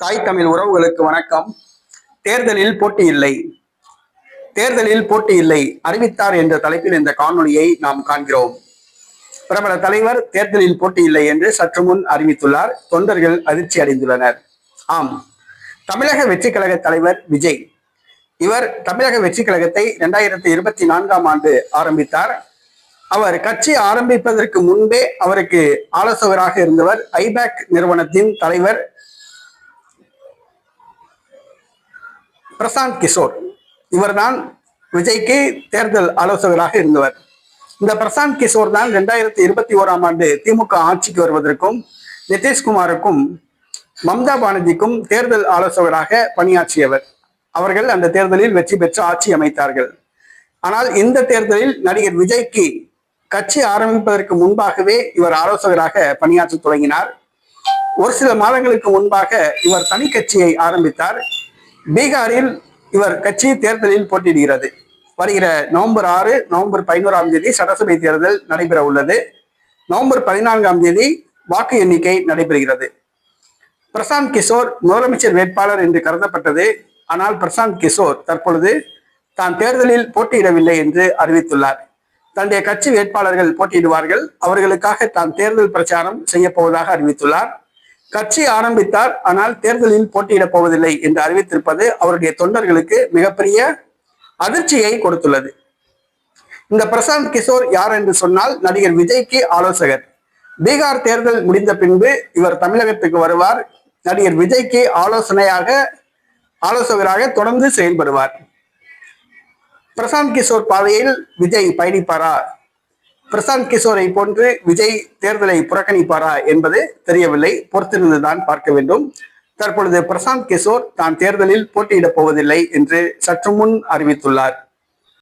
தாய் தமிழ் உறவுகளுக்கு வணக்கம். தேர்தலில் போட்டி இல்லை, தேர்தலில் போட்டி இல்லை அறிவித்தார் என்ற தலைப்பில் இந்த காணொலியை நாம் காண்கிறோம். பிரபல தலைவர் தேர்தலில் போட்டி இல்லை என்று சற்று முன் அறிவித்துள்ளார். தொண்டர்கள் அதிர்ச்சி அடைந்துள்ளனர். ஆம், தமிழக வெற்றி கழக தலைவர் விஜய், இவர் தமிழக வெற்றி கழகத்தை 2024ஆம் ஆண்டு ஆரம்பித்தார். அவர் கட்சி ஆரம்பிப்பதற்கு முன்பே அவருக்கு ஆலோசகராக இருந்தவர் ஐபேக் நிறுவனத்தின் தலைவர் பிரசாந்த் கிஷோர். இவர்தான் விஜய்க்கு தேர்தல் ஆலோசகராக இருந்தவர். இந்த பிரசாந்த் கிஷோர் தான் 2021ஆம் ஆண்டு திமுக ஆட்சிக்கு வருவதற்கும் நிதிஷ்குமாருக்கும் மம்தா பானர்ஜிக்கும் தேர்தல் ஆலோசகராக பணியாற்றியவர். அவர்கள் அந்த தேர்தலில் வெற்றி பெற்று ஆட்சி அமைத்தார்கள். ஆனால் இந்த தேர்தலில் நடிகர் விஜய்க்கு கட்சி ஆரம்பிப்பதற்கு முன்பாகவே இவர் ஆலோசகராக பணியாற்ற தொடங்கினார். ஒரு சில மாதங்களுக்கு முன்பாக இவர் தனி கட்சியை ஆரம்பித்தார். பீகாரில் இவர் கட்சி தேர்தலில் போட்டியிடுகிறது. வருகிற நவம்பர் 6, நவம்பர் 11ஆம் தேதி சட்டசபை தேர்தல் நடைபெற உள்ளது. நவம்பர் 14ஆம் தேதி வாக்கு எண்ணிக்கை நடைபெறுகிறது. பிரசாந்த் கிஷோர் முதலமைச்சர் வேட்பாளர் என்று கருதப்பட்டது. ஆனால் பிரசாந்த் கிஷோர் தற்பொழுது தான் தேர்தலில் போட்டியிடவில்லை என்று அறிவித்துள்ளார். தன்னுடைய கட்சி வேட்பாளர்கள் போட்டியிடுவார்கள், அவர்களுக்காக தான் தேர்தல் பிரச்சாரம் செய்ய போவதாக அறிவித்துள்ளார். கட்சி ஆரம்பித்தார், ஆனால் தேர்தலில் போட்டியிடப் போவதில்லை என்று அறிவித்திருப்பது அவருடைய தொண்டர்களுக்கு மிகப்பெரிய அதிர்ச்சியை கொடுத்துள்ளது. இந்த பிரசாந்த் கிஷோர் யார் என்று சொன்னால் நடிகர் விஜய்க்கு ஆலோசகர். பீகார் தேர்தல் முடிந்த பின்பு இவர் தமிழகத்துக்கு வருவார். நடிகர் விஜய்க்கு ஆலோசகராக தொடர்ந்து செயல்படுவார். பிரசாந்த் கிஷோர் பாதையில் விஜய் பயணிப்பாரா, பிரசாந்த் கிஷோரை போன்று விஜய் தேர்தலை புறக்கணிப்பாரா என்பது தெரியவில்லை. பொறுத்திருந்துதான் பார்க்க வேண்டும். தற்பொழுது பிரசாந்த் கிஷோர் தான் தேர்தலில் போட்டியிடப் போவதில்லை என்று சற்று முன் அறிவித்துள்ளார்.